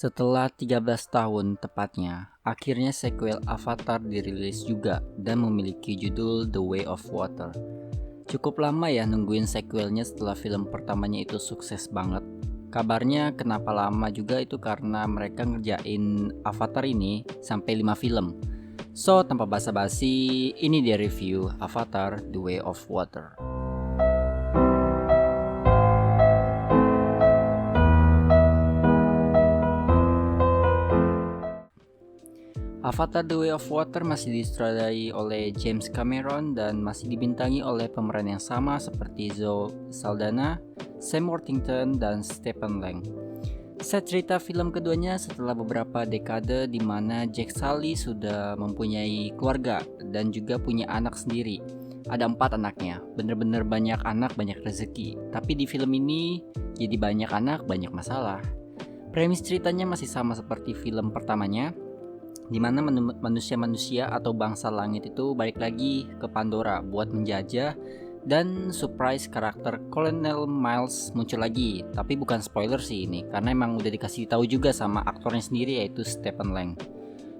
Setelah 13 tahun tepatnya, akhirnya sequel Avatar dirilis juga dan memiliki judul The Way of Water. Cukup lama ya nungguin sequelnya setelah film pertamanya itu sukses banget. Kabarnya kenapa lama juga itu karena mereka ngerjain Avatar ini sampai 5 film. So, tanpa basa-basi, ini dia review Avatar The Way of Water. Avatar The Way of Water masih disutradarai oleh James Cameron dan masih dibintangi oleh pemeran yang sama seperti Zoe Saldana, Sam Worthington, dan Stephen Lang. Set cerita film keduanya setelah beberapa dekade di mana Jack Sully sudah mempunyai keluarga dan juga punya anak sendiri. Ada 4 anaknya, bener-bener banyak anak, banyak rezeki. Tapi di film ini jadi banyak anak, banyak masalah. Premis ceritanya masih sama seperti film pertamanya, di mana manusia-manusia atau bangsa langit itu balik lagi ke Pandora buat menjajah, dan surprise karakter Colonel Miles muncul lagi. Tapi bukan spoiler sih ini, karena emang udah dikasih tahu juga sama aktornya sendiri yaitu Stephen Lang.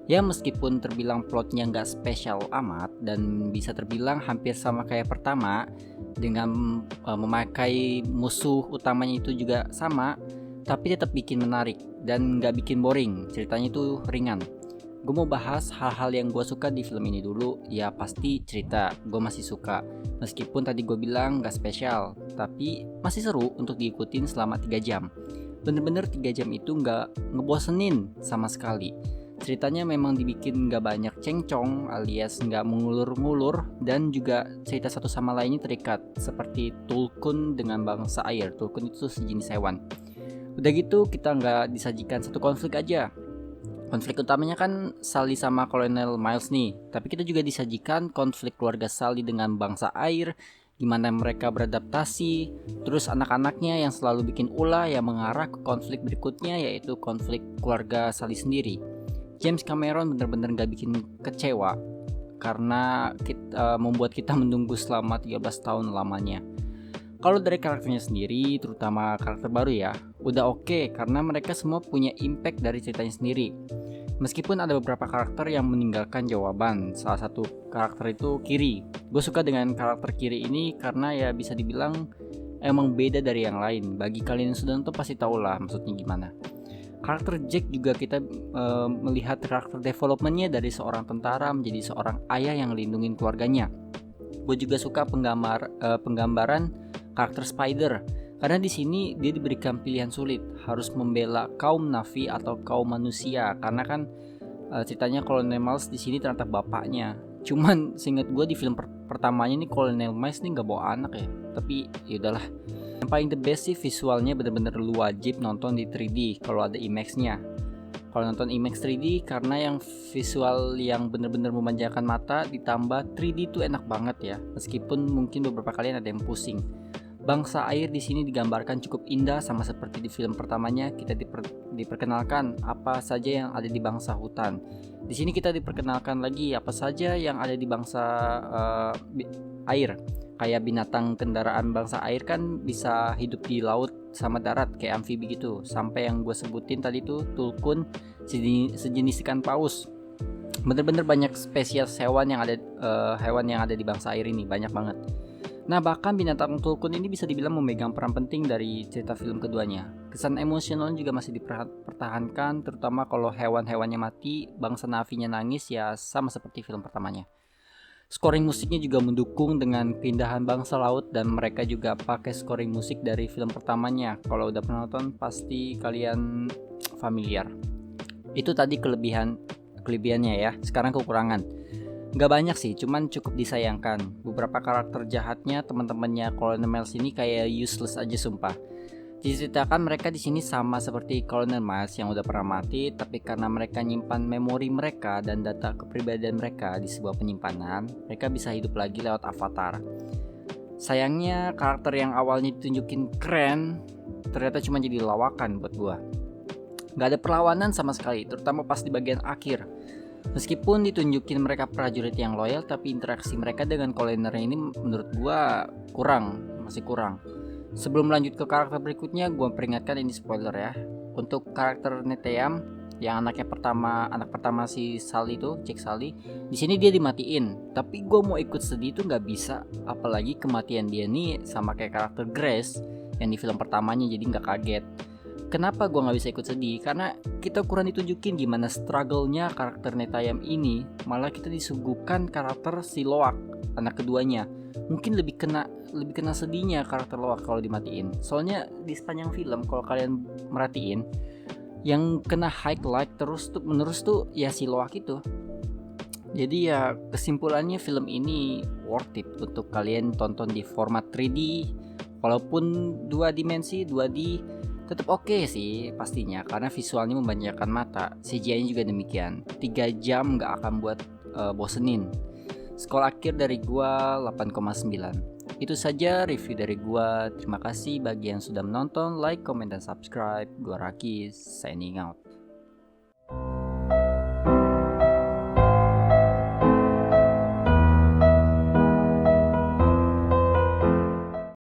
Ya meskipun terbilang plotnya nggak spesial amat dan bisa terbilang hampir sama kayak pertama dengan memakai musuh utamanya itu juga sama, tapi tetap bikin menarik dan nggak bikin boring. Ceritanya itu ringan. Gue mau bahas hal-hal yang gue suka di film ini dulu. Ya pasti cerita, gue masih suka. Meskipun tadi gue bilang gak spesial, tapi masih seru untuk diikutin selama 3 jam. Bener-bener 3 jam itu gak ngebosenin sama sekali. Ceritanya memang dibikin gak banyak cengcong alias gak mengulur-ngulur, dan juga cerita satu sama lainnya terikat. Seperti Tulkun dengan bangsa air. Tulkun itu sejenis hewan. Udah gitu kita gak disajikan satu konflik aja. Konflik utamanya kan Sully sama Colonel Miles nih, tapi kita juga disajikan konflik keluarga Sully dengan bangsa air, gimana mereka beradaptasi, terus anak-anaknya yang selalu bikin ulah yang mengarah ke konflik berikutnya yaitu konflik keluarga Sully sendiri. James Cameron bener-bener gak bikin kecewa karena membuat kita menunggu selama 13 tahun lamanya. Kalau dari karakternya sendiri, terutama karakter baru ya, udah oke karena mereka semua punya impact dari ceritanya sendiri. Meskipun ada beberapa karakter yang meninggalkan jawaban, salah satu karakter itu Kiri. Gue suka dengan karakter Kiri ini karena ya bisa dibilang emang beda dari yang lain. Bagi kalian yang sudah nonton pasti tau lah maksudnya gimana. Karakter Jack juga kita melihat karakter developmentnya dari seorang tentara menjadi seorang ayah yang melindungi keluarganya. Gue juga suka penggambaran karakter Spider, karena di sini dia diberikan pilihan sulit, harus membela kaum Na'vi atau kaum manusia, karena kan ceritanya Colonel Miles di sini ternyata bapaknya. Cuman seingat gue di film pertamanya nih Colonel Miles nih nggak bawa anak ya, tapi yaudahlah. Yang paling the best sih visualnya, bener-bener lu wajib nonton di 3D kalau ada IMAX-nya. Kalau nonton IMAX 3D karena yang visual yang bener-bener memanjakan mata ditambah 3D tuh enak banget ya. Meskipun mungkin beberapa kalian ada yang pusing. Bangsa air di sini digambarkan cukup indah sama seperti di film pertamanya. Kita diperkenalkan apa saja yang ada di bangsa hutan. Di sini kita diperkenalkan lagi apa saja yang ada di bangsa air. Kayak binatang kendaraan bangsa air kan bisa hidup di laut sama darat kayak amfibi gitu. Sampai yang gue sebutin tadi tuh Tulkun, sejenis ikan paus. Bener-bener banyak spesies hewan yang ada di bangsa air ini, banyak banget. Nah bahkan binatang Tulkun ini bisa dibilang memegang peran penting dari cerita film keduanya. Kesan emosional juga masih dipertahankan, terutama kalau hewan-hewannya mati, bangsa Na'vinya nangis ya sama seperti film pertamanya. Scoring musiknya juga mendukung dengan keindahan bangsa laut, dan mereka juga pakai scoring musik dari film pertamanya. Kalau udah pernah nonton pasti kalian familiar. Itu tadi kelebihannya ya, sekarang kekurangan. Gak banyak sih, cuman cukup disayangkan. Beberapa karakter jahatnya teman-temannya Colonel Miles ini kayak useless aja sumpah. Diceritakan mereka di sini sama seperti Colonel Miles yang udah pernah mati, tapi karena mereka nyimpan memori mereka dan data kepribadian mereka di sebuah penyimpanan, mereka bisa hidup lagi lewat avatar. Sayangnya karakter yang awalnya ditunjukin keren, ternyata cuma jadi lawakan buat gua. Gak ada perlawanan sama sekali, terutama pas di bagian akhir. Meskipun ditunjukin mereka prajurit yang loyal, tapi interaksi mereka dengan kolonialnya ini menurut gua masih kurang. Sebelum lanjut ke karakter berikutnya, gua peringatkan ini spoiler ya. Untuk karakter Neteyam yang anak pertama si Sally itu, Cik Sally, di sini dia dimatiin. Tapi gue mau ikut sedih itu nggak bisa, apalagi kematian dia nih sama kayak karakter Grace yang di film pertamanya, jadi nggak kaget. Kenapa gue nggak bisa ikut sedih? Karena kita kurang ditunjukin gimana struggle-nya karakter Netayam ini. Malah kita disuguhkan karakter si Loak, anak keduanya. Mungkin lebih kena sedihnya karakter Loak kalau dimatiin. Soalnya di sepanjang film kalau kalian merhatiin, yang kena highlight terus tuh menerus tuh ya si Loak itu. Jadi ya kesimpulannya film ini worth it untuk kalian tonton di format 3D. Walaupun 2 dimensi 2D tetap oke sih pastinya, karena visualnya memanjakan mata. CGI-nya juga demikian. 3 jam gak akan buat bosenin. Skor akhir dari gua 8,9. Itu saja review dari gua. Terima kasih bagi yang sudah menonton, like, comment, dan subscribe. Gua Raki, signing out.